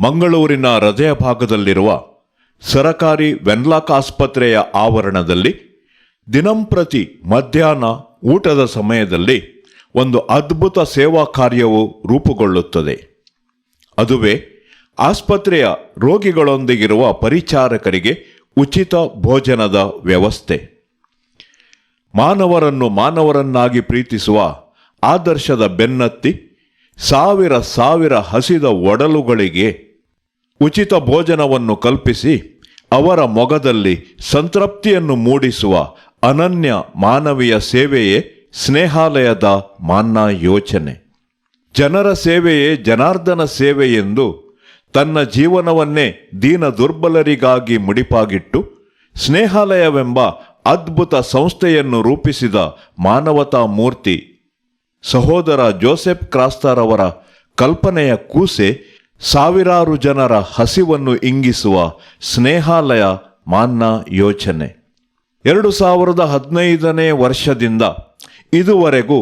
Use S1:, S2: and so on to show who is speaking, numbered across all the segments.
S1: ಮಂಗಳೂರಿನ ಹೃದಯ ಭಾಗದಲ್ಲಿರುವ ಸರಕಾರಿ ವೆನ್ಲಾಕ್ ಆಸ್ಪತ್ರೆಯ ಆವರಣದಲ್ಲಿ ದಿನಂಪ್ರತಿ ಮಧ್ಯಾಹ್ನ ಊಟದ ಸಮಯದಲ್ಲಿ ಒಂದು ಅದ್ಭುತ ಸೇವಾ ಕಾರ್ಯವು ರೂಪುಗೊಳ್ಳುತ್ತದೆ. ಅದುವೇ ಆಸ್ಪತ್ರೆಯ ರೋಗಿಗಳೊಂದಿಗಿರುವ ಪರಿಚಾರಕರಿಗೆ ಉಚಿತ ಭೋಜನದ ವ್ಯವಸ್ಥೆ. ಮಾನವರನ್ನು ಮಾನವರನ್ನಾಗಿ ಪ್ರೀತಿಸುವ ಆದರ್ಶದ ಬೆನ್ನತ್ತಿ ಸಾವಿರ ಹಸಿದ ಒಡಲುಗಳಿಗೆ ಉಚಿತ ಭೋಜನವನ್ನು ಕಲ್ಪಿಸಿ ಅವರ ಮೊಗದಲ್ಲಿ ಸಂತೃಪ್ತಿಯನ್ನು ಮೂಡಿಸುವ ಅನನ್ಯ ಮಾನವೀಯ ಸೇವೆಯೇ ಸ್ನೇಹಾಲಯದ ಮಾನ್ನ ಯೋಚನೆ. ಜನರ ಸೇವೆಯೇ ಜನಾರ್ದನ ಸೇವೆ ಎಂದು ತನ್ನ ಜೀವನವನ್ನೇ ದೀನ ದುರ್ಬಲರಿಗಾಗಿ ಮುಡಿಪಾಗಿಟ್ಟು ಸ್ನೇಹಾಲಯವೆಂಬ ಅದ್ಭುತ ಸಂಸ್ಥೆಯನ್ನು ರೂಪಿಸಿದ ಮಾನವತಾ ಮೂರ್ತಿ ಸಹೋದರ ಜೋಸೆಫ್ ಕ್ರಾಸ್ತರ್ ಅವರ ಕಲ್ಪನೆಯ ಕೂಸೆ ಸಾವಿರಾರು ಜನರ ಹಸಿವನ್ನು ಇಂಗಿಸುವ ಸ್ನೇಹಾಲಯ ಮಾನ್ನ ಯೋಚನೆ. 2015ನೇ ವರ್ಷದಿಂದ ಇದುವರೆಗೂ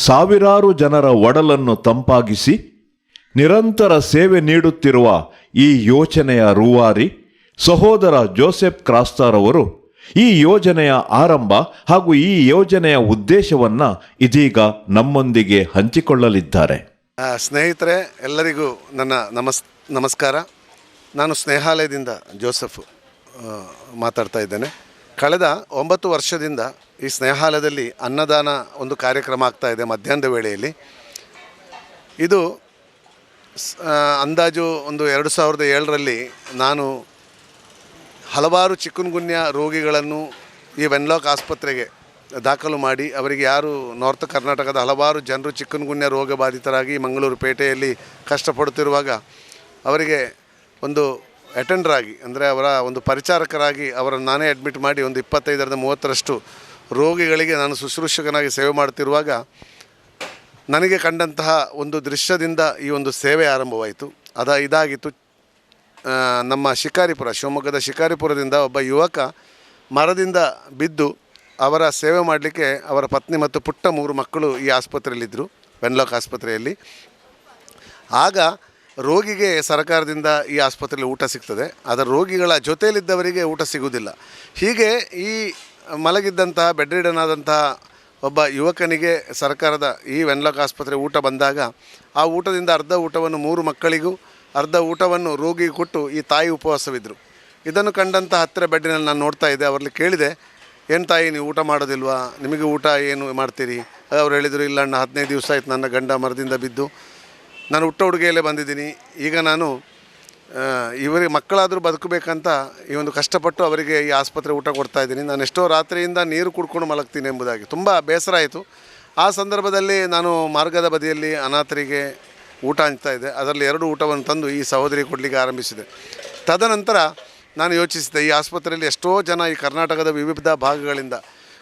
S1: ಸಾವಿರಾರು ಜನರ ಒಡಲನ್ನು ತಂಪಾಗಿಸಿ ನಿರಂತರ ಸೇವೆ ನೀಡುತ್ತಿರುವ ಈ ಯೋಜನೆಯ ರೂವಾರಿ ಸಹೋದರ ಜೋಸೆಫ್ ಕ್ರಾಸ್ತರ್ ಅವರು ಈ ಯೋಜನೆಯ ಆರಂಭ ಹಾಗೂ ಈ ಯೋಜನೆಯ ಉದ್ದೇಶವನ್ನು ಇದೀಗ ನಮ್ಮೊಂದಿಗೆ ಹಂಚಿಕೊಳ್ಳಲಿದ್ದಾರೆ.
S2: ಸ್ನೇಹಿತರೆ, ಎಲ್ಲರಿಗೂ ನನ್ನ ನಮಸ್ಕಾರ. ನಾನು ಸ್ನೇಹಾಲಯದಿಂದ ಜೋಸೆಫ್ ಮಾತಾಡ್ತಾ ಇದ್ದೇನೆ. ಕಳೆದ 9 ವರ್ಷದಿಂದ ಈ ಸ್ನೇಹಾಲಯದಲ್ಲಿ ಅನ್ನದಾನ ಒಂದು ಕಾರ್ಯಕ್ರಮ ಆಗ್ತಾ ಇದೆ ಮಧ್ಯಾಹ್ನದ ವೇಳೆಯಲ್ಲಿ. ಇದು ಅಂದಾಜು ಒಂದು 2007ರಲ್ಲಿ ನಾನು ಹಲವಾರು ಚಿಕುನ್ಗುನ್ಯಾ ರೋಗಿಗಳನ್ನು ಈ ವೆನ್ಲಾಕ್ ಆಸ್ಪತ್ರೆಗೆ ದಾಖಲು ಮಾಡಿ ಅವರಿಗೆ ಯಾರು ನಾರ್ತ್ ಕರ್ನಾಟಕದ ಹಲವಾರು ಜನರು ಚಿಕುನ್ಗುನ್ಯಾ ರೋಗ ಬಾಧಿತರಾಗಿ ಮಂಗಳೂರು ಪೇಟೆಯಲ್ಲಿ ಕಷ್ಟಪಡುತ್ತಿರುವಾಗ ಅವರಿಗೆ ಒಂದು ಅಟೆಂಡರ್ ಆಗಿ ಅಂದರೆ ಅವರ ಒಂದು ಪರಿಚಾರಕರಾಗಿ ಅವರನ್ನು ನಾನೇ ಅಡ್ಮಿಟ್ ಮಾಡಿ ಒಂದು 25-30ರಷ್ಟು ರೋಗಿಗಳಿಗೆ ನಾನು ಶುಶ್ರೂಷಕನಾಗಿ ಸೇವೆ ಮಾಡುತ್ತಿರುವಾಗ ನನಗೆ ಕಂಡಂತಹ ಒಂದು ದೃಶ್ಯದಿಂದ ಈ ಒಂದು ಸೇವೆ ಆರಂಭವಾಯಿತು. ಇದಾಗಿತ್ತು. ನಮ್ಮ ಶಿಕಾರಿಪುರ, ಶಿವಮೊಗ್ಗದ ಶಿಕಾರಿಪುರದಿಂದ ಒಬ್ಬ ಯುವಕ ಮರದಿಂದ ಬಿದ್ದು ಅವರ ಸೇವೆ ಮಾಡಲಿಕ್ಕೆ ಅವರ ಪತ್ನಿ ಮತ್ತು ಪುಟ್ಟ 3 ಮಕ್ಕಳು ಈ ಆಸ್ಪತ್ರೆಯಲ್ಲಿದ್ದರು, ವೆನ್ಲಾಕ್ ಆಸ್ಪತ್ರೆಯಲ್ಲಿ. ಆಗ ರೋಗಿಗೆ ಸರ್ಕಾರದಿಂದ ಈ ಆಸ್ಪತ್ರೆಯಲ್ಲಿ ಊಟ ಸಿಗ್ತದೆ, ಆದರೆ ರೋಗಿಗಳ ಜೊತೆಯಲ್ಲಿದ್ದವರಿಗೆ ಊಟ ಸಿಗುವುದಿಲ್ಲ. ಹೀಗೆ ಈ ಮಲಗಿದ್ದಂತಹ ಬೆಡ್ರಿಡನ್ ಆದಂತಹ ಒಬ್ಬ ಯುವಕನಿಗೆ ಸರ್ಕಾರದ ಈ ವೆನ್ಲಾಕ್ ಆಸ್ಪತ್ರೆ ಊಟ ಬಂದಾಗ ಆ ಊಟದಿಂದ ಅರ್ಧ ಊಟವನ್ನು 3 ಮಕ್ಕಳಿಗೂ ಅರ್ಧ ಊಟವನ್ನು ರೋಗಿಗೆ ಕೊಟ್ಟು ಈ ತಾಯಿ ಉಪವಾಸವಿದ್ದರು. ಇದನ್ನು ಕಂಡಂಥ ಹತ್ತಿರ ಬೆಡ್ಡಿನಲ್ಲಿ ನಾನು ನೋಡ್ತಾ ಇದ್ದೆ. ಅವರಲ್ಲಿ ಕೇಳಿದೆ, ಏನು ತಾಯಿ ನೀವು ಊಟ ಮಾಡೋದಿಲ್ವಾ, ನಿಮಗೆ ಊಟ ಏನು ಮಾಡ್ತೀರಿ? ಅವ್ರು ಹೇಳಿದರು, ಇಲ್ಲ ಅಣ್ಣ, 15 ದಿವಸ ಆಯ್ತು ನನ್ನ ಗಂಡ ಮರದಿಂದ ಬಿದ್ದು, ನಾನು ಹುಟ್ಟ ಹುಡುಗೆಯಲ್ಲೇ ಬಂದಿದ್ದೀನಿ. ಈಗ ನಾನು ಇವರಿಗೆ ಮಕ್ಕಳಾದರೂ ಬದುಕಬೇಕಂತ ಈ ಒಂದು ಕಷ್ಟಪಟ್ಟು ಅವರಿಗೆ ಈ ಆಸ್ಪತ್ರೆ ಊಟ ಕೊಡ್ತಾ ಇದ್ದೀನಿ. ನಾನು ಎಷ್ಟೋ ರಾತ್ರಿಯಿಂದ ನೀರು ಕುಡ್ಕೊಂಡು ಮಲಗ್ತೀನಿ ಎಂಬುದಾಗಿ ತುಂಬ ಬೇಸರ ಆಯಿತು. ಆ ಸಂದರ್ಭದಲ್ಲಿ ನಾನು ಮಾರ್ಗದ ಬದಿಯಲ್ಲಿ ಅನಾಥರಿಗೆ ಊಟ ಹಂಚ್ತಾ ಇದ್ದೆ. ಅದರಲ್ಲಿ 2 ಊಟವನ್ನು ತಂದು ಈ ಸಹೋದರಿಗೆ ಕೊಡಲಿಕ್ಕೆ ಆರಂಭಿಸಿದೆ. ತದನಂತರ ನಾನು ಯೋಚಿಸಿದೆ, ಈ ಆಸ್ಪತ್ರೆಯಲ್ಲಿ ಎಷ್ಟೋ ಜನ ಈ ಕರ್ನಾಟಕದ ವಿವಿಧ ಭಾಗಗಳಿಂದ,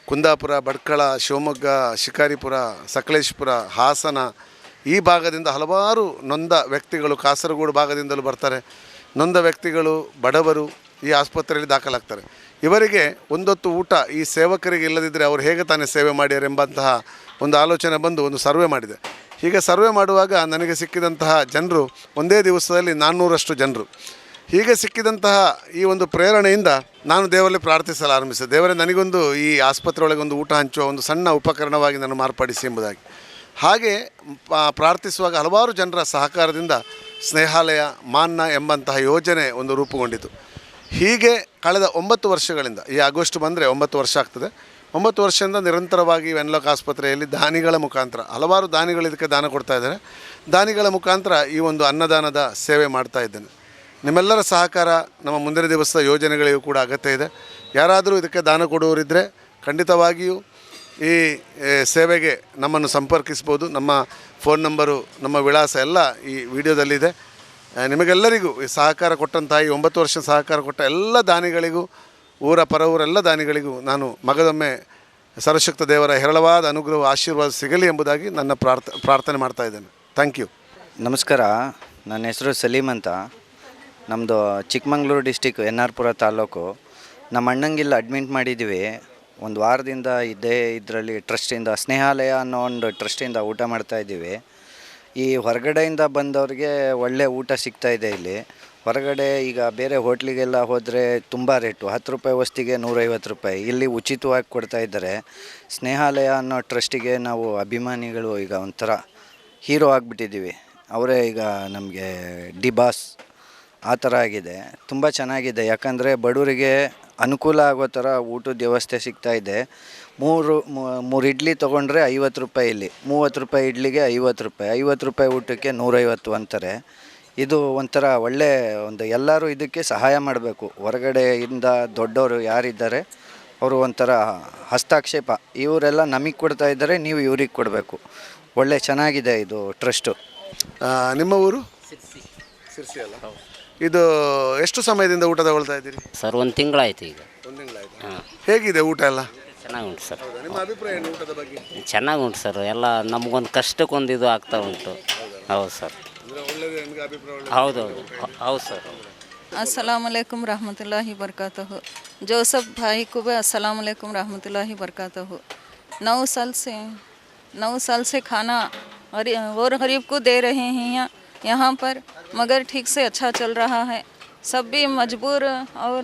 S2: ಕುಂದಾಪುರ, ಭಟ್ಕಳ, ಶಿವಮೊಗ್ಗ, ಶಿಕಾರಿಪುರ, ಸಕಲೇಶಪುರ, ಹಾಸನ, ಈ ಭಾಗದಿಂದ ಹಲವಾರು ನೊಂದ ವ್ಯಕ್ತಿಗಳು, ಕಾಸರಗೋಡು ಭಾಗದಿಂದಲೂ ಬರ್ತಾರೆ. ನೊಂದ ವ್ಯಕ್ತಿಗಳು, ಬಡವರು ಈ ಆಸ್ಪತ್ರೆಯಲ್ಲಿ ದಾಖಲಾಗ್ತಾರೆ. ಇವರಿಗೆ ಒಂದೊತ್ತು ಊಟ ಈ ಸೇವಕರಿಗೆ ಇಲ್ಲದಿದ್ದರೆ ಅವರು ಹೇಗೆ ತಾನೇ ಸೇವೆ ಮಾಡ್ಯಾರ ಎಂಬಂತಹ ಒಂದು ಆಲೋಚನೆ ಬಂದು ಒಂದು ಸರ್ವೆ ಮಾಡಿದೆ. ಹೀಗೆ ಸರ್ವೆ ಮಾಡುವಾಗ ನನಗೆ ಸಿಕ್ಕಿದಂತಹ ಜನರು ಒಂದೇ ದಿವಸದಲ್ಲಿ 400ರಷ್ಟು ಜನರು. ಹೀಗೆ ಸಿಕ್ಕಿದಂತಹ ಈ ಒಂದು ಪ್ರೇರಣೆಯಿಂದ ನಾನು ದೇವರಲ್ಲಿ ಪ್ರಾರ್ಥಿಸಲು ಆರಂಭಿಸಿದೆ. ದೇವರೇ, ನನಗೊಂದು ಈ ಆಸ್ಪತ್ರೆ ಒಳಗೆ ಒಂದು ಊಟ ಹಂಚುವ ಒಂದು ಸಣ್ಣ ಉಪಕರಣವಾಗಿ ನಾನು ಮಾರ್ಪಡಿಸಿ ಎಂಬುದಾಗಿ. ಹಾಗೆ ಪ್ರಾರ್ಥಿಸುವಾಗ ಹಲವಾರು ಜನರ ಸಹಕಾರದಿಂದ ಸ್ನೇಹಾಲಯ ಮಾನ್ನ ಎಂಬಂತಹ ಯೋಜನೆ ಒಂದು ರೂಪುಗೊಂಡಿತು. ಹೀಗೆ ಕಳೆದ 9 ವರ್ಷಗಳಿಂದ, ಈ ಆಗಸ್ಟ್ ಬಂದರೆ 9 ವರ್ಷ ಆಗ್ತದೆ, 9 ವರ್ಷದಿಂದ ನಿರಂತರವಾಗಿ ವೆನ್ಲಾಕ್ ಆಸ್ಪತ್ರೆಯಲ್ಲಿ ದಾನಿಗಳ ಮುಖಾಂತರ ಹಲವಾರು ದಾನಿಗಳು ಇದಕ್ಕೆ ದಾನ ಕೊಡ್ತಾ ಇದ್ದಾರೆ. ದಾನಿಗಳ ಮುಖಾಂತರ ಈ ಒಂದು ಅನ್ನದಾನದ ಸೇವೆ ಮಾಡ್ತಾ ಇದ್ದೇನೆ. ನಿಮ್ಮೆಲ್ಲರ ಸಹಕಾರ ನಮ್ಮ ಮುಂದಿನ ದಿವಸದ ಯೋಜನೆಗಳಿಗೂ ಕೂಡ ಅಗತ್ಯ ಇದೆ. ಯಾರಾದರೂ ಇದಕ್ಕೆ ದಾನ ಕೊಡುವವರಿದ್ದರೆ ಖಂಡಿತವಾಗಿಯೂ ಈ ಸೇವೆಗೆ ನಮ್ಮನ್ನು ಸಂಪರ್ಕಿಸ್ಬೋದು. ನಮ್ಮ ಫೋನ್ ನಂಬರು, ನಮ್ಮ ವಿಳಾಸ ಎಲ್ಲ ಈ ವಿಡಿಯೋದಲ್ಲಿದೆ. ನಿಮಗೆಲ್ಲರಿಗೂ ಈ ಸಹಕಾರ ಕೊಟ್ಟಂತಹ ಈ 9 ವರ್ಷ ಸಹಕಾರ ಕೊಟ್ಟ ಎಲ್ಲ ದಾನಿಗಳಿಗೂ, ಊರ ಪರವೂರೆಲ್ಲ ದಾನಿಗಳಿಗೂ ನಾನು ಮಗದೊಮ್ಮೆ ಸರ್ವಶಕ್ತ ದೇವರ ಹೇರಳವಾದ ಅನುಗ್ರಹ ಆಶೀರ್ವಾದ ಸಿಗಲಿ ಎಂಬುದಾಗಿ ನನ್ನ ಪ್ರಾರ್ಥನೆ ಮಾಡ್ತಾ ಇದ್ದೇನೆ. Thank you.
S3: ನಮಸ್ಕಾರ, ನನ್ನ ಹೆಸರು ಸಲೀಮ್ ಅಂತ. ನಮ್ಮದು ಚಿಕ್ಕಮಂಗ್ಳೂರು ಡಿಸ್ಟಿಕ್ ಎನ್.ಆರ್.ಪುರ ತಾಲೂಕು. ನಮ್ಮ ಅಣ್ಣಂಗಿಲ್ಲ ಅಡ್ಮಿಟ್ ಮಾಡಿದ್ದೀವಿ. ಒಂದು ವಾರದಿಂದ ಇದರಲ್ಲಿ ಟ್ರಸ್ಟಿಂದ ಸ್ನೇಹಾಲಯ ಅನ್ನೋ ಒಂದು ಟ್ರಸ್ಟಿಂದ ಊಟ ಮಾಡ್ತಾಯಿದ್ದೀವಿ. ಈ ಹೊರಗಡೆಯಿಂದ ಬಂದವ್ರಿಗೆ ಒಳ್ಳೆ ಊಟ ಸಿಗ್ತಾಯಿದೆ ಇಲ್ಲಿ. ಹೊರಗಡೆ ಈಗ ಬೇರೆ ಹೋಟ್ಲಿಗೆಲ್ಲ ಹೋದರೆ ತುಂಬ ರೇಟು, 10 ರೂಪಾಯಿ ವಸ್ತಿಗೆ 150 ರೂಪಾಯಿ. ಇಲ್ಲಿ ಉಚಿತವಾಗಿ ಕೊಡ್ತಾಯಿದ್ದಾರೆ. ಸ್ನೇಹಾಲಯ ಅನ್ನೋ ಟ್ರಸ್ಟಿಗೆ ನಾವು ಅಭಿಮಾನಿಗಳು, ಈಗ ಒಂಥರ ಹೀರೋ ಆಗಿಬಿಟ್ಟಿದ್ದೀವಿ. ಅವರೇ ಈಗ ನಮಗೆ ಡಿ ಬಾಸ್ ಆ ಥರ ಆಗಿದೆ. ತುಂಬ ಚೆನ್ನಾಗಿದೆ. ಯಾಕಂದರೆ ಬಡವರಿಗೆ ಅನುಕೂಲ ಆಗೋ ಥರ ಊಟದ ವ್ಯವಸ್ಥೆ ಸಿಗ್ತಾಯಿದೆ. ಮೂರು ಇಡ್ಲಿ ತೊಗೊಂಡ್ರೆ 50 ರೂಪಾಯಿ, ಇಲ್ಲಿ 30 ರೂಪಾಯಿ ಇಡ್ಲಿಗೆ 50 ರೂಪಾಯಿ, 50 ರೂಪಾಯಿ ಊಟಕ್ಕೆ 150 ಅಂತಾರೆ. ಇದು ಒಂಥರ ಒಳ್ಳೆ ಒಂದು, ಎಲ್ಲರೂ ಇದಕ್ಕೆ ಸಹಾಯ ಮಾಡಬೇಕು. ಹೊರಗಡೆಯಿಂದ ದೊಡ್ಡವರು ಯಾರಿದ್ದಾರೆ ಅವರು ಒಂಥರ ಹಸ್ತಕ್ಷೇಪ, ಇವರೆಲ್ಲ ನಮಗೆ ಕೊಡ್ತಾ ಇದ್ದಾರೆ, ನೀವು ಇವ್ರಿಗೆ ಕೊಡಬೇಕು. ಒಳ್ಳೆ ಚೆನ್ನಾಗಿದೆ ಇದು ಟ್ರಸ್ಟು.
S2: ನಿಮ್ಮ ಊರು ಸಿರ್ಸಿ ಅಲ್ಲ? ಇದು ಎಷ್ಟು ಸಮಯದಿಂದ ಊಟ ತಗೊಳ್ತಾ ಇದ್ದೀರಿ?
S4: ಸರ್ 1 ತಿಂಗಳಾಯ್ತು ಈಗ.
S2: 1 ತಿಂಗಳಾಯ್ತು. ಹೇಗಿದೆ ಊಟ ಎಲ್ಲ?
S4: ಚೆನ್ನಾಗುಂಟು ಸರ್.
S2: ನಿಮ್ಮ ಅಭಿಪ್ರಾಯ ಏನು ಊಟದ ಬಗ್ಗೆ?
S4: ಚೆನ್ನಾಗುಂಟು ಸರ್. ಎಲ್ಲ ನಮಗೊಂದು ಕಷ್ಟಕ್ಕೊಂದು ಇದು ಆಗ್ತಾ ಉಂಟು. ಹೌದು ಸರ್. ಹೌದೌದು ಹೌದು ಸರ್.
S5: अस्सलाम वालेकुम रहमतुल्लाहि बरकातहू. जोसफ भाई को भी अस्सलाम वालेकुम रहमतुल्लाहि बरकातहू. 9 साल से खाना और गरीब को दे रहे हैं यहाँ पर, मगर ठीक से अच्छा चल रहा है. सब भी मजबूर और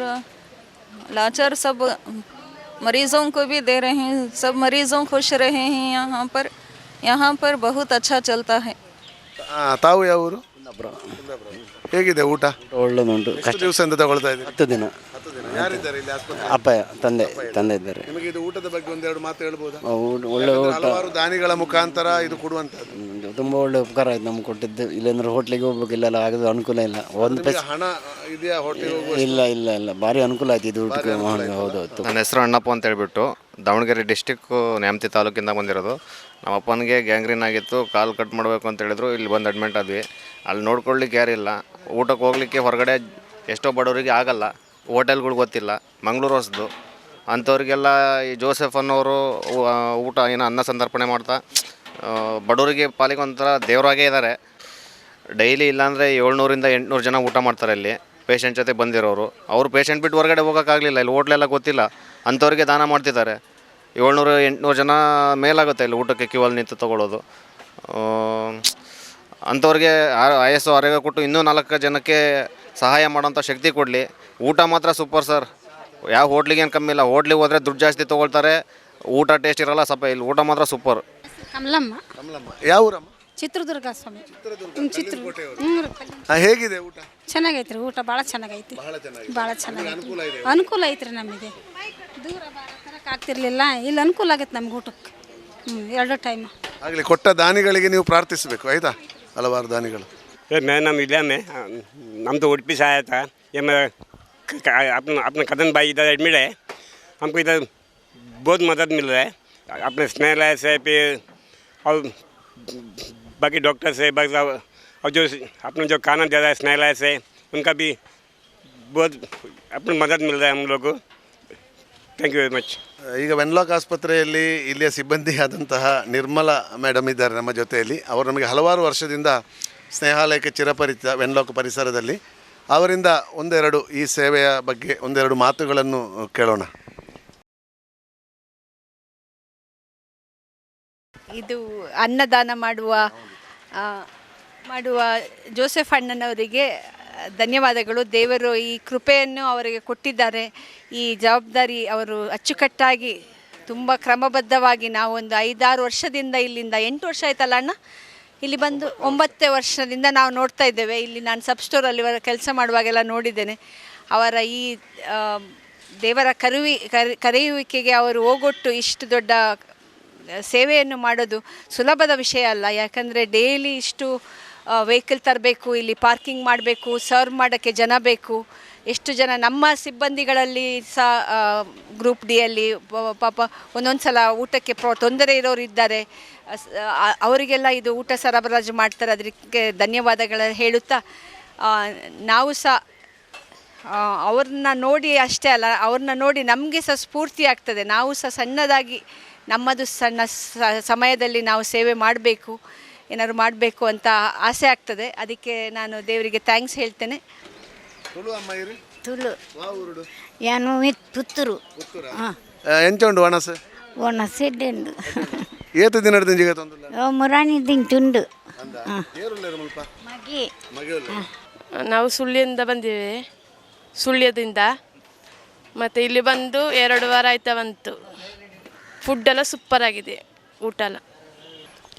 S5: लाचार सब मरीज़ों को भी दे रहे हैं. सब मरीज़ों खुश रहे हैं यहाँ पर बहुत अच्छा चलता है.
S2: ತಾವು ಯಾವ ಊರು? ಹೇಗಿದೆ ಊಟ?
S6: ಒಳ್ಳೆದುಂಟು.
S2: ಎಷ್ಟು ದಿವಸದಿಂದ ತಗೊಳ್ತಾ ಇದ್ದೀರಿ?
S6: 10 ದಿನ.
S2: 10 ದಿನ. ಯಾರಿದ್ದಾರೆ ಇಲ್ಲಿ ಆಸ್ಪತ್ರೆ?
S6: ಅಪ್ಪ ತಂದೆ ಇದ್ದಾರೆ.
S2: ನಿಮಗೆ ಇದು ಊಟದ ಬಗ್ಗೆ ಒಂದೆರಡು ಮಾತು ಹೇಳ್ಬೋದಾ?
S6: ಒಳ್ಳೆ ಊಟ,
S2: ಹಲವಾರು ದಾನಿಗಳ ಮುಖಾಂತರ ಇದು ಕೊಡುವಂಥದ್ದು.
S6: ತುಂಬ ಒಳ್ಳೆ ಉಪಕಾರ ಆಯ್ತು ನಮ್ಗೆ ಕೊಟ್ಟಿದ್ದು. ಇಲ್ಲಾಂದ್ರೆ ಹೋಟ್ಲಿಗೆ ಹೋಗ್ಬೇಕು, ಇಲ್ಲೆಲ್ಲ ಆಗೋದು ಅನುಕೂಲ ಇಲ್ಲ. ಒಂದು ಪೈಸೆ
S2: ಹಣ ಇದೆಯಾ ಹೋಟೆಲ್ ಹೋಗುವ?
S6: ಇಲ್ಲ ಭಾರಿ ಅನುಕೂಲ ಆಯ್ತು ಇದು ಊಟಕ್ಕೆ. ಹೌದು.
S7: ನನ್ನ ಹೆಸರು ಅಣ್ಣಪ್ಪ ಅಂತ ಹೇಳ್ಬಿಟ್ಟು ದಾವಣಗೆರೆ ಡಿಸ್ಟಿಕ್ಕು ನ್ಯಾಮತಿ ತಾಲೂಕಿಂದ ಬಂದಿರೋದು. ನಮ್ಮ ಅಪ್ಪನಿಗೆ ಗ್ಯಾಂಗ್ರೀನ್ ಆಗಿತ್ತು, ಕಾಲು ಕಟ್ ಮಾಡಬೇಕು ಅಂತ ಹೇಳಿದ್ರು. ಇಲ್ಲಿ ಬಂದು ಅಡ್ಮಿಟ್ ಆದ್ವಿ. ಅಲ್ಲಿ ನೋಡ್ಕೊಳ್ಳಿಕ್ಕೆ ಯಾರಿಲ್ಲ. ಊಟಕ್ಕೆ ಹೋಗ್ಲಿಕ್ಕೆ ಹೊರಗಡೆ ಎಷ್ಟೋ ಬಡವರಿಗೆ ಆಗಲ್ಲ, ಹೋಟೆಲ್ಗಳು ಗೊತ್ತಿಲ್ಲ, ಮಂಗಳೂರು ಹೊಸದು ಅಂಥವ್ರಿಗೆಲ್ಲ ಈ ಜೋಸೆಫ್ ಅನ್ನೋರು ಊಟ ಏನೋ ಅನ್ನ ಸಂತರ್ಪಣೆ ಮಾಡ್ತಾ ಬಡವರಿಗೆ ಪಾಲಿಗೆ ಒಂಥರ ದೇವರಾಗೇ ಇದ್ದಾರೆ. ಡೈಲಿ ಇಲ್ಲಾಂದರೆ 700ರಿಂದ 800 ಜನ ಊಟ ಮಾಡ್ತಾರೆ ಇಲ್ಲಿ ಪೇಷಂಟ್ ಜೊತೆ ಬಂದಿರೋರು. ಅವರು ಪೇಷಂಟ್ ಬಿಟ್ಟು ಹೊರಗಡೆ ಹೋಗೋಕ್ಕಾಗಲಿಲ್ಲ, ಇಲ್ಲಿ ಹೋಟ್ಲೆಲ್ಲ ಗೊತ್ತಿಲ್ಲ, ಅಂಥವ್ರಿಗೆ ದಾನ ಮಾಡ್ತಿದ್ದಾರೆ. 700-800 ಜನ ಮೇಲಾಗುತ್ತೆ ಇಲ್ಲಿ ಊಟಕ್ಕೆ ಕ್ಯೂವಲ್ಲಿ ನಿಂತು ತೊಗೊಳ್ಳೋದು. ಅಂಥವ್ರಿಗೆ ಆಯಸ್ಸು ಆರೋಗ್ಯ ಕೊಟ್ಟು ಇನ್ನೂ 4 ಜನಕ್ಕೆ ಸಹಾಯ ಮಾಡೋಂಥ ಶಕ್ತಿ ಕೊಡಲಿ. ಊಟ ಮಾತ್ರ ಸೂಪರ್ ಸರ್. ಯಾವ ಹೋಟ್ಲಿಗೆ ಏನು ಕಮ್ಮಿ ಇಲ್ಲ. ಹೋಟ್ಲಿಗೆ ಹೋದರೆ ದುಡ್ಡು ಜಾಸ್ತಿ ತೊಗೊಳ್ತಾರೆ, ಊಟ ಟೇಸ್ಟ್ ಇರೋಲ್ಲ ಸ್ವಲ್ಪ. ಇಲ್ಲಿ ಊಟ ಮಾತ್ರ ಸೂಪರ್.
S8: ಕಮಲಮ್ಮ.
S2: ಯಾವ ಊರಮ್ಮ?
S8: ಚಿತ್ರದುರ್ಗ ಸ್ವಾಮಿ.
S2: ಹೇಗಿದೆ ಊಟ?
S8: ಚೆನ್ನಾಗೈತ್ರಿ ಊಟ, ಭಾಳ ಚೆನ್ನಾಗೈತಿ. ಭಾಳ ಚೆನ್ನಾಗೈತಿ. ಅನುಕೂಲ ಐತ್ರಿ ನಮಗೆ. ದೂರ ಬರಕ್ಕೆ ಆಗ್ತಿರ್ಲಿಲ್ಲ, ಇಲ್ಲಿ ಅನುಕೂಲ ಆಗೈತೆ ನಮ್ಗೆ ಊಟಕ್ಕೆ. 2 ಟೈಮ್
S2: ಆಗಲಿ. ಕೊಟ್ಟ ದಾನಿಗಳಿಗೆ ನೀವು ಪ್ರಾರ್ಥಿಸಬೇಕು, ಆಯಿತಾ? ಹಲವಾರು ದಾನಿಗಳು.
S9: मैं नाम इला में हम तो उड़पी से आया था. ये मैं अपने कदन भाई इधर एडमिट है. हमको इधर बहुत मदद मिल रहा है अपने स्नेहालय से फिर और बाकी डॉक्टर से और जो अपने जो खाना दे रहा है स्नेहालय से, उनका भी बहुत अपनी मदद मिल रहा है हम लोग को. Thank you very much.
S2: ಈಗ ವೆನ್ಲಾಕ್ ಆಸ್ಪತ್ರೆಯಲ್ಲಿ ಇಲ್ಲಿಯ ಸಿಬ್ಬಂದಿಯಾದಂತಹ ನಿರ್ಮಲಾ ಮೇಡಮ್ ಇದ್ದಾರೆ ನಮ್ಮ ಜೊತೆಯಲ್ಲಿ. ಅವರು ನಮಗೆ ಹಲವಾರು ವರ್ಷದಿಂದ ಸ್ನೇಹಾಲಯಕ್ಕೆ ಚಿರಪರಿಚಿತ ವೆನ್ಲಾಕ್ ಪರಿಸರದಲ್ಲಿ. ಅವರಿಂದ ಒಂದೆರಡು ಈ ಸೇವೆಯ ಬಗ್ಗೆ ಒಂದೆರಡು ಮಾತುಗಳನ್ನು ಕೇಳೋಣ.
S10: ಇದು ಅನ್ನದಾನ ಮಾಡುವ ಜೋಸೆಫ್ ಅಣ್ಣನವರಿಗೆ ಧನ್ಯವಾದಗಳು. ದೇವರು ಈ ಕೃಪೆಯನ್ನು ಅವರಿಗೆ ಕೊಟ್ಟಿದ್ದಾರೆ. ಈ ಜವಾಬ್ದಾರಿ ಅವರು ಅಚ್ಚುಕಟ್ಟಾಗಿ ತುಂಬ ಕ್ರಮಬದ್ಧವಾಗಿ ನಾವು ಒಂದು 5-6 ವರ್ಷದಿಂದ, ಇಲ್ಲಿಂದ 8 ವರ್ಷ ಆಯ್ತಲ್ಲ ಅಣ್ಣ, ಇಲ್ಲಿ ಬಂದು 9ನೇ ವರ್ಷದಿಂದ ನಾವು ನೋಡ್ತಾ ಇದ್ದೇವೆ. ಇಲ್ಲಿ ನಾನು ಸಬ್ ಸ್ಟೋರಲ್ಲಿ ಕೆಲಸ ಮಾಡುವಾಗೆಲ್ಲ ನೋಡಿದ್ದೇನೆ. ಅವರ ಈ ದೇವರ ಕರೆಯುವಿಕೆಗೆ ಅವರು ಹೋಗೊಟ್ಟು ಇಷ್ಟು ದೊಡ್ಡ ಸೇವೆಯನ್ನು ಮಾಡೋದು ಸುಲಭದ ವಿಷಯ ಅಲ್ಲ. ಯಾಕಂದರೆ ಡೈಲಿ ಇಷ್ಟು ವೆಹಿಕಲ್ ತರಬೇಕು, ಇಲ್ಲಿ ಪಾರ್ಕಿಂಗ್ ಮಾಡಬೇಕು, ಸರ್ವ್ ಮಾಡೋಕ್ಕೆ ಜನ ಬೇಕು. ಎಷ್ಟು ಜನ ನಮ್ಮ ಸಿಬ್ಬಂದಿಗಳಲ್ಲಿ ಸಹ ಗ್ರೂಪ್ ಡಿಯಲ್ಲಿ ಪಾಪ ಒಂದೊಂದು ಸಲ ಊಟಕ್ಕೆ ತೊಂದರೆ ಇರೋರು ಇದ್ದಾರೆ. ಅವರಿಗೆಲ್ಲ ಇದು ಊಟ ಸರಬರಾಜು ಮಾಡ್ತಾರೆ. ಅದಕ್ಕೆ ಧನ್ಯವಾದಗಳ ಹೇಳುತ್ತಾ, ನಾವು ಸಹ ಅವ್ರನ್ನ ನೋಡಿ ಅಷ್ಟೇ ಅಲ್ಲ, ಅವ್ರನ್ನ ನೋಡಿ ನಮಗೆ ಸಹ ಸ್ಫೂರ್ತಿ ಆಗ್ತದೆ. ನಾವು ಸಹ ಸಣ್ಣದಾಗಿ ನಮ್ಮದು ಸಣ್ಣ ಸಮಯದಲ್ಲಿ ನಾವು ಸೇವೆ ಮಾಡಬೇಕು, ಏನಾದ್ರು ಮಾಡಬೇಕು ಅಂತ ಆಸೆ ಆಗ್ತದೆ. ಅದಕ್ಕೆ ನಾನು ದೇವರಿಗೆ ಥ್ಯಾಂಕ್ಸ್ ಹೇಳ್ತೇನೆ.
S11: ತುಳು ಯಾನು ಪುತ್ತೂರು
S2: ಎಂಚ ಉಂಡು ವನಸ್
S11: ವನಸ್ ಎಡ್ಡೆಂಡು
S2: ಏತು ದಿನ ಜಿಗ ತೊಂದುಲ್ಲ
S11: ಮುರಾಣಿ ದಿಂಟುಂಡು
S2: ಮಗಿ
S12: ನಾವು ಸುಳ್ಯದಿಂದ ಬಂದಿವೆ, ಸುಳ್ಯದಿಂದ. ಮತ್ತು ಇಲ್ಲಿ ಬಂದು 2 ವಾರ ಆಯ್ತಾ ಬಂತು. ಫುಡ್ಡೆಲ್ಲ ಸೂಪರಾಗಿದೆ, ಊಟ ಎಲ್ಲ.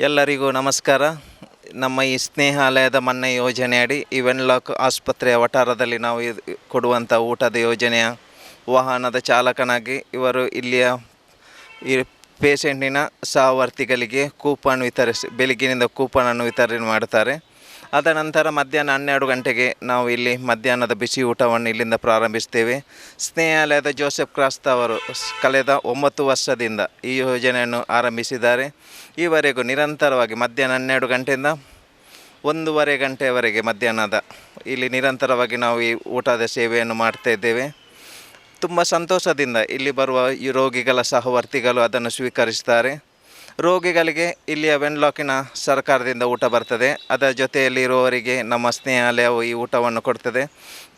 S3: ಎಲ್ಲರಿಗೂ ನಮಸ್ಕಾರ. ನಮ್ಮ ಈ ಸ್ನೇಹಾಲಯದ ಮನ್ನಾ ಯೋಜನೆಯಡಿ ಈ ವೆನ್ಲಾಕ್ ಆಸ್ಪತ್ರೆಯ ವಠಾರದಲ್ಲಿ ನಾವು ಕೊಡುವಂಥ ಊಟದ ಯೋಜನೆಯ ವಾಹನದ ಚಾಲಕನಾಗಿ ಇವರು ಇಲ್ಲಿಯ ಈ ಪೇಷೆಂಟಿನ ಸಹವರ್ತಿಗಳಿಗೆ ಕೂಪನ್ ಬೆಳಗ್ಗಿನಿಂದ ಕೂಪನನ್ನು ವಿತರಣೆ ಮಾಡುತ್ತಾರೆ. ಅದ ನಂತರ ಮಧ್ಯಾಹ್ನ 12 ಗಂಟೆಗೆ ನಾವು ಇಲ್ಲಿ ಮಧ್ಯಾಹ್ನದ ಬಿಸಿ ಊಟವನ್ನು ಇಲ್ಲಿಂದ ಪ್ರಾರಂಭಿಸ್ತೇವೆ. ಸ್ನೇಹಾಲಯದ ಜೋಸೆಫ್ ಕ್ರಾಸ್ತ ಅವರು ಕಳೆದ 9 ವರ್ಷದಿಂದ ಈ ಯೋಜನೆಯನ್ನು ಆರಂಭಿಸಿದ್ದಾರೆ. ಈವರೆಗೂ ನಿರಂತರವಾಗಿ ಮಧ್ಯಾಹ್ನ 12 ಗಂಟೆಯಿಂದ 1:30 ಗಂಟೆಯವರೆಗೆ ಮಧ್ಯಾಹ್ನದ ಇಲ್ಲಿ ನಿರಂತರವಾಗಿ ನಾವು ಈ ಊಟದ ಸೇವೆಯನ್ನು ಮಾಡ್ತಾ ಇದ್ದೇವೆ. ತುಂಬ ಸಂತೋಷದಿಂದ ಇಲ್ಲಿ ಬರುವ ಈ ರೋಗಿಗಳ ಸಹವರ್ತಿಗಳು ಅದನ್ನು ಸ್ವೀಕರಿಸ್ತಾರೆ. ರೋಗಿಗಳಿಗೆ ಇಲ್ಲಿಯ ವೆನ್ಲಾಕಿನ ಸರ್ಕಾರದಿಂದ ಊಟ ಬರ್ತದೆ. ಅದರ ಜೊತೆಯಲ್ಲಿ ಇರುವವರಿಗೆ ನಮ್ಮ ಸ್ನೇಹಾಲಯವು ಈ ಊಟವನ್ನು ಕೊಡ್ತದೆ.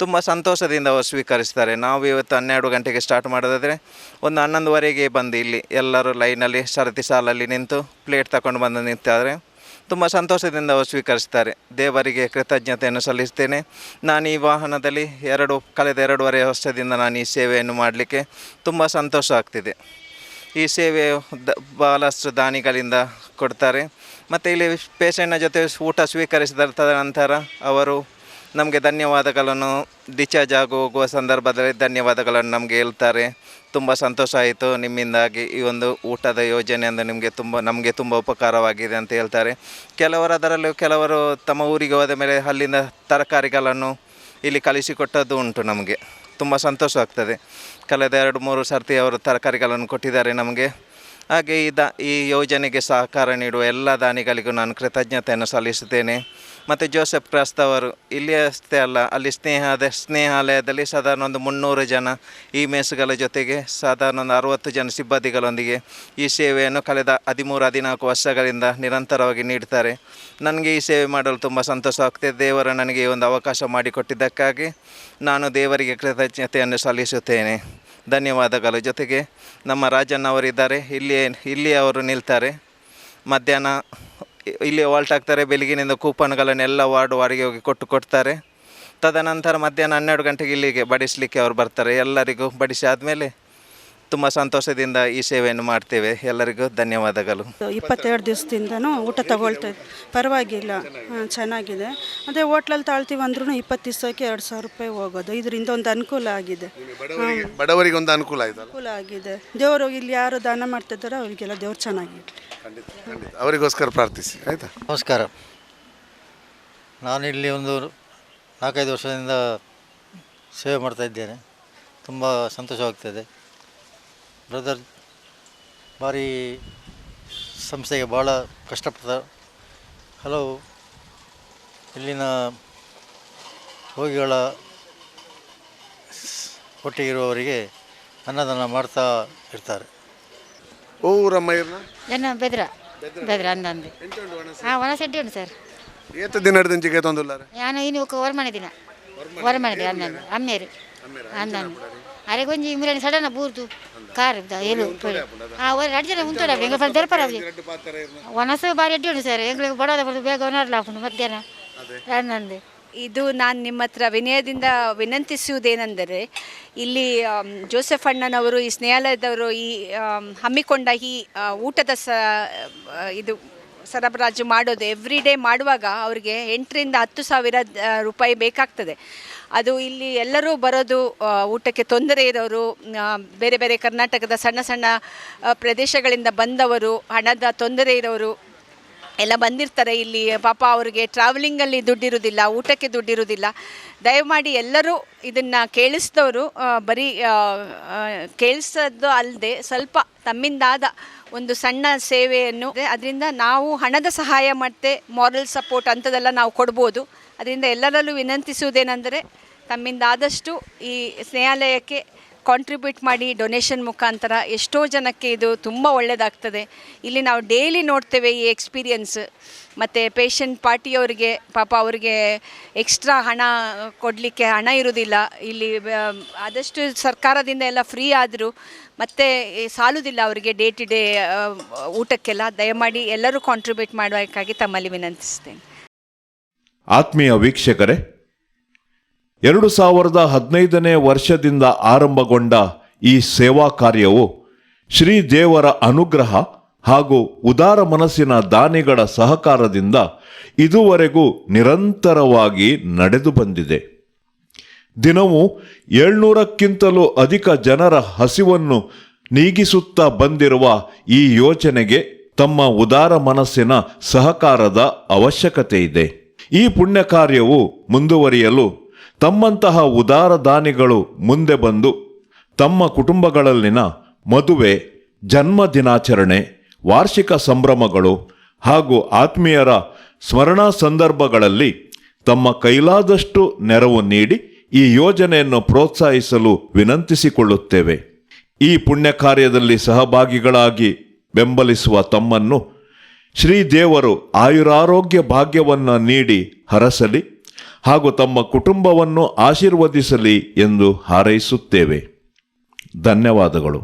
S3: ತುಂಬ ಸಂತೋಷದಿಂದ ಅವರು ಸ್ವೀಕರಿಸ್ತಾರೆ. ನಾವು ಇವತ್ತು 12 ಗಂಟೆಗೆ ಸ್ಟಾರ್ಟ್ ಮಾಡೋದಾದರೆ 11:30ಗೆ ಬಂದು ಇಲ್ಲಿ ಎಲ್ಲರೂ ಲೈನಲ್ಲಿ ಸರತಿ ಸಾಲಲ್ಲಿ ನಿಂತು ಪ್ಲೇಟ್ ತಗೊಂಡು ಬಂದು ನಿಂತಾರೆ. ತುಂಬ ಸಂತೋಷದಿಂದ ಅವರು ಸ್ವೀಕರಿಸ್ತಾರೆ. ದೇವರಿಗೆ ಕೃತಜ್ಞತೆಯನ್ನು ಸಲ್ಲಿಸ್ತೇನೆ. ನಾನು ಈ ವಾಹನದಲ್ಲಿ ಕಳೆದ 2.5 ವರ್ಷದಿಂದ ನಾನು ಈ ಸೇವೆಯನ್ನು ಮಾಡಲಿಕ್ಕೆ ತುಂಬ ಸಂತೋಷ ಆಗ್ತಿದೆ. ಈ ಸೇವೆಯು ಭಾಳಷ್ಟು ದಾನಿಗಳಿಂದ ಕೊಡ್ತಾರೆ. ಮತ್ತು ಇಲ್ಲಿ ಪೇಷೆಂಟ್ನ ಜೊತೆ ಊಟ ಸ್ವೀಕರಿಸಿದ ತದನಂತರ ಅವರು ನಮಗೆ ಧನ್ಯವಾದಗಳನ್ನು ಡಿಸ್ಚಾರ್ಜ್ ಹೋಗುವ ಸಂದರ್ಭದಲ್ಲಿ ಧನ್ಯವಾದಗಳನ್ನು ನಮಗೆ ಹೇಳ್ತಾರೆ. ತುಂಬ ಸಂತೋಷ ಆಯಿತು ನಿಮ್ಮಿಂದಾಗಿ ಈ ಒಂದು ಊಟದ ಯೋಜನೆಯಿಂದ ನಮಗೆ ತುಂಬ ಉಪಕಾರವಾಗಿದೆ ಅಂತ ಹೇಳ್ತಾರೆ. ಕೆಲವರು ತಮ್ಮ ಊರಿಗೆ ಹೋದ ಮೇಲೆ ಅಲ್ಲಿಂದ ತರಕಾರಿಗಳನ್ನು ಇಲ್ಲಿ ಕಳಿಸಿಕೊಟ್ಟದ್ದು ಉಂಟು. ನಮಗೆ ತುಂಬ ಸಂತೋಷ ಆಗ್ತದೆ. ಕಳೆದ 2-3 ಸರ್ತಿ ಅವರು ತರಕಾರಿಗಳನ್ನು ಕೊಟ್ಟಿದ್ದಾರೆ ನಮಗೆ. ಹಾಗೆ ಈ ಯೋಜನೆಗೆ ಸಹಕಾರ ನೀಡುವ ಎಲ್ಲ ದಾನಿಗಳಿಗೂ ನಾನು ಕೃತಜ್ಞತೆಯನ್ನು ಸಲ್ಲಿಸುತ್ತೇನೆ. ಮತ್ತು ಜೋಸೆಫ್ ಕ್ರಾಸ್ತ ಅವರು ಇಲ್ಲಿ ಅಷ್ಟೇ ಅಲ್ಲ, ಅಲ್ಲಿ ಸ್ನೇಹಾಲಯದಲ್ಲಿ ಸಾಧಾರಣ ಒಂದು 300 ಜನ ಈ ಮೆಸ್ಗಳ ಜೊತೆಗೆ ಸಾಧಾರಣ ಒಂದು 60 ಜನ ಸಿಬ್ಬಂದಿಗಳೊಂದಿಗೆ ಈ ಸೇವೆಯನ್ನು ಕಳೆದ 13-14 ವರ್ಷಗಳಿಂದ ನಿರಂತರವಾಗಿ ನೀಡ್ತಾರೆ. ನನಗೆ ಈ ಸೇವೆ ಮಾಡಲು ತುಂಬ ಸಂತೋಷವಾಗ್ತದೆ. ದೇವರು ನನಗೆ ಈ ಒಂದು ಅವಕಾಶ ಮಾಡಿಕೊಟ್ಟಿದ್ದಕ್ಕಾಗಿ ನಾನು ದೇವರಿಗೆ ಕೃತಜ್ಞತೆಯನ್ನು ಸಲ್ಲಿಸುತ್ತೇನೆ. ಧನ್ಯವಾದಗಳು. ಜೊತೆಗೆ ನಮ್ಮ ರಾಜಣ್ಣವರಿದ್ದಾರೆ, ಇಲ್ಲಿ ಅವರು ನಿಲ್ತಾರೆ. ಮಧ್ಯಾಹ್ನ ಇಲ್ಲಿ ವಾಲ್ಟ್ ಆಗ್ತಾರೆ. ಬೆಳಗಿನಿಂದ ಕೂಪನ್ಗಳನ್ನೆಲ್ಲ ವಾರ್ಡಿಗೆ ಹೋಗಿ ಕೊಡ್ತಾರೆ. ತದನಂತರ ಮಧ್ಯಾಹ್ನ 12 ಗಂಟೆಗೆ ಇಲ್ಲಿಗೆ ಬಡಿಸಲಿಕ್ಕೆ ಅವರು ಬರ್ತಾರೆ. ಎಲ್ಲರಿಗೂ ಬಡಿಸಿ ಆದಮೇಲೆ ತುಂಬ ಸಂತೋಷದಿಂದ ಈ ಸೇವೆಯನ್ನು ಮಾಡ್ತೇವೆ. ಎಲ್ಲರಿಗೂ ಧನ್ಯವಾದಗಳು.
S13: 22 ದಿವಸದಿಂದನೂ ಊಟ ತಗೊಳ್ತಾ ಇದ್ದೆ, ಪರವಾಗಿಲ್ಲ, ಚೆನ್ನಾಗಿದೆ. ಅದೇ ಹೋಟ್ಲಲ್ಲಿ ತಾಳ್ತೀವಿ ಅಂದ್ರೂ 20 ದಿವಸಕ್ಕೆ 2,000 ರೂಪಾಯಿ ಹೋಗೋದು. ಇದರಿಂದ ಒಂದು ಅನುಕೂಲ ಆಗಿದೆ,
S2: ಬಡವರಿಗೆ ಒಂದು ಅನುಕೂಲ
S13: ಆಗಿದೆ. ದೇವರು ಇಲ್ಲಿ ಯಾರು ದಾನ ಮಾಡ್ತಿದ್ದಾರೋ ಅವರಿಗೆಲ್ಲ ದೇವ್ರು ಚೆನ್ನಾಗಿರಲಿ.
S2: ಅವರಿಗೋಸ್ಕರ ಪ್ರಾರ್ಥಿಸಿ, ಆಯಿತಾ?
S14: ನಮಸ್ಕಾರ. ನಾನಿಲ್ಲಿ ಒಂದು 4-5 ವರ್ಷದಿಂದ ಸೇವೆ ಮಾಡ್ತಾಯಿದ್ದೇನೆ. ತುಂಬ ಸಂತೋಷವಾಗ್ತದೆ. ಬ್ರದರ್ ಭಾರಿ ಸಂಸ್ಥೆಗೆ ಭಾಳ ಕಷ್ಟಪಡ್ತಾರೆ. ಹಲವು ಇಲ್ಲಿನ ರೋಗಿಗಳ ಒಟ್ಟಿಗಿರುವವರಿಗೆ ಅನ್ನದಾನ ಮಾಡ್ತಾ ಇರ್ತಾರೆ.
S11: ಜನ ಬೆದ್ರ ಅಂದಂದು ವನಸೆಡ್ಡಿ ಉಂಟು ಸರ್.
S2: ಏತು ದಿನ ಜಿಗೆ ತೊಂದುಲ್ಲಾರೆ
S11: ಯಾನು ಇನ್ನು ಹೊರಮನೆ ದಿನ ಅಂದಂದು ಅಮ್ಮೇರು ಅಂದಂದು ಅರೆಗೊಂಜಿ ಮುರಳಿ ಸಡನ್ನ ಬೂರ್ದು ಕಾರ್ ಏನು ಎರಡು ಜನ ಉಂಟು ಎಂಗ ತೆರಪರ ವನಸ ಬಾರಿ ಅಡ್ಡಿ ಉಂಟು ಸರ್. ಎಂಗಳಿಗೆ ಬಡೋದ ಬೇಗ ಒನರ್ಲ ಮಧ್ಯಾಹ್ನ ಅಂದಂದು.
S10: ಇದು ನಾನು ನಿಮ್ಮ ಹತ್ರ ವಿನಯದಿಂದ ವಿನಂತಿಸುವುದೇನೆಂದರೆ, ಇಲ್ಲಿ ಜೋಸೆಫ್ ಅಣ್ಣನವರು ಈ ಸ್ನೇಹಾಲಯದವರು ಈ ಹಮ್ಮಿಕೊಂಡ ಈ ಊಟದ ಇದು ಸರಬರಾಜು ಮಾಡೋದು ಎವ್ರಿ ಡೇ ಮಾಡುವಾಗ ಅವರಿಗೆ 8,000 ರಿಂದ 10,000 ರೂಪಾಯಿ ಬೇಕಾಗ್ತದೆ. ಅದು ಇಲ್ಲಿ ಎಲ್ಲರೂ ಬರೋದು ಊಟಕ್ಕೆ ತೊಂದರೆ ಇರೋರು, ಬೇರೆ ಬೇರೆ ಕರ್ನಾಟಕದ ಸಣ್ಣ ಸಣ್ಣ ಪ್ರದೇಶಗಳಿಂದ ಬಂದವರು, ಹಣದ ತೊಂದರೆ ಇರೋರು ಎಲ್ಲ ಬಂದಿರ್ತಾರೆ ಇಲ್ಲಿ. ಪಾಪ ಅವ್ರಿಗೆ ಟ್ರಾವೆಲಿಂಗಲ್ಲಿ ದುಡ್ಡಿರೋದಿಲ್ಲ, ಊಟಕ್ಕೆ ದುಡ್ಡಿರೋದಿಲ್ಲ. ದಯಮಾಡಿ ಎಲ್ಲರೂ ಇದನ್ನು ಕೇಳಿಸಿದವರು ಬರೀ ಕೇಳಿಸೋದು ಅಲ್ಲದೆ ಸ್ವಲ್ಪ ತಮ್ಮಿಂದಾದ ಒಂದು ಸಣ್ಣ ಸೇವೆಯನ್ನು, ಅದರಿಂದ ನಾವು ಹಣದ ಸಹಾಯ ಮತ್ತು ಮಾರಲ್ ಸಪೋರ್ಟ್ ಅಂಥದ್ದೆಲ್ಲ ನಾವು ಕೊಡ್ಬೋದು. ಅದರಿಂದ ಎಲ್ಲರಲ್ಲೂ ವಿನಂತಿಸುವುದೇನೆಂದರೆ ತಮ್ಮಿಂದ ಆದಷ್ಟು ಈ ಸ್ನೇಹಾಲಯಕ್ಕೆ ಕಾಂಟ್ರಿಬ್ಯೂಟ್ ಮಾಡಿ ಡೊನೇಷನ್ ಮುಖಾಂತರ ಎಷ್ಟೋ ಜನಕ್ಕೆ ಇದು ತುಂಬ ಒಳ್ಳೆಯದಾಗ್ತದೆ. ಇಲ್ಲಿ ನಾವು ಡೈಲಿ ನೋಡ್ತೇವೆ ಈ ಎಕ್ಸ್ಪೀರಿಯನ್ಸ್. ಮತ್ತು ಪೇಷಂಟ್ ಪಾರ್ಟಿಯವರಿಗೆ ಪಾಪ ಅವರಿಗೆ ಎಕ್ಸ್ಟ್ರಾ ಹಣ ಕೊಡಲಿಕ್ಕೆ ಹಣ ಇರೋದಿಲ್ಲ. ಇಲ್ಲಿ ಆದಷ್ಟು ಸರ್ಕಾರದಿಂದ ಎಲ್ಲ ಫ್ರೀ ಆದರೂ ಮತ್ತೆ ಸಾಲುವುದಿಲ್ಲ ಅವರಿಗೆ ಡೇ ಟು ಡೇ ಊಟಕ್ಕೆಲ್ಲ. ದಯಮಾಡಿ ಎಲ್ಲರೂ ಕಾಂಟ್ರಿಬ್ಯೂಟ್ ಮಾಡಬೇಕಾಗಿ ತಮ್ಮಲ್ಲಿ ವಿನಂತಿಸ್ತೇನೆ.
S1: ಆತ್ಮೀಯ ವೀಕ್ಷಕರೇ, 2015ನೇ ವರ್ಷದಿಂದ ಆರಂಭಗೊಂಡ ಈ ಸೇವಾ ಕಾರ್ಯವು ಶ್ರೀ ದೇವರ ಅನುಗ್ರಹ ಹಾಗೂ ಉದಾರ ಮನಸ್ಸಿನ ದಾನಿಗಳ ಸಹಕಾರದಿಂದ ಇದುವರೆಗೂ ನಿರಂತರವಾಗಿ ನಡೆದು ಬಂದಿದೆ. ದಿನವೂ 700ಕ್ಕಿಂತಲೂ ಅಧಿಕ ಜನರ ಹಸಿವನ್ನು ನೀಗಿಸುತ್ತಾ ಬಂದಿರುವ ಈ ಯೋಜನೆಗೆ ತಮ್ಮ ಉದಾರ ಮನಸ್ಸಿನ ಸಹಕಾರದ ಅವಶ್ಯಕತೆ ಇದೆ. ಈ ಪುಣ್ಯ ಕಾರ್ಯವು ಮುಂದುವರಿಯಲು ತಮ್ಮಂತಹ ಉದಾರ ದಾನಿಗಳು ಮುಂದೆ ಬಂದು ತಮ್ಮ ಕುಟುಂಬಗಳಲ್ಲಿನ ಮದುವೆ, ಜನ್ಮ ದಿನಾಚರಣೆ, ವಾರ್ಷಿಕ ಸಂಭ್ರಮಗಳು ಹಾಗೂ ಆತ್ಮೀಯರ ಸ್ಮರಣಾ ಸಂದರ್ಭಗಳಲ್ಲಿ ತಮ್ಮ ಕೈಲಾದಷ್ಟು ನೆರವು ನೀಡಿ ಈ ಯೋಜನೆಯನ್ನು ಪ್ರೋತ್ಸಾಹಿಸಲು ವಿನಂತಿಸಿಕೊಳ್ಳುತ್ತೇವೆ. ಈ ಪುಣ್ಯ ಕಾರ್ಯದಲ್ಲಿ ಸಹಭಾಗಿಗಳಾಗಿ ಬೆಂಬಲಿಸುವ ತಮ್ಮನ್ನು ಶ್ರೀದೇವರು ಆಯುರಾರೋಗ್ಯ ಭಾಗ್ಯವನ್ನು ನೀಡಿ ಹರಸಲಿ ಹಾಗೂ ತಮ್ಮ ಕುಟುಂಬವನ್ನು ಆಶೀರ್ವದಿಸಲಿ ಎಂದು ಹಾರೈಸುತ್ತೇವೆ. ಧನ್ಯವಾದಗಳು.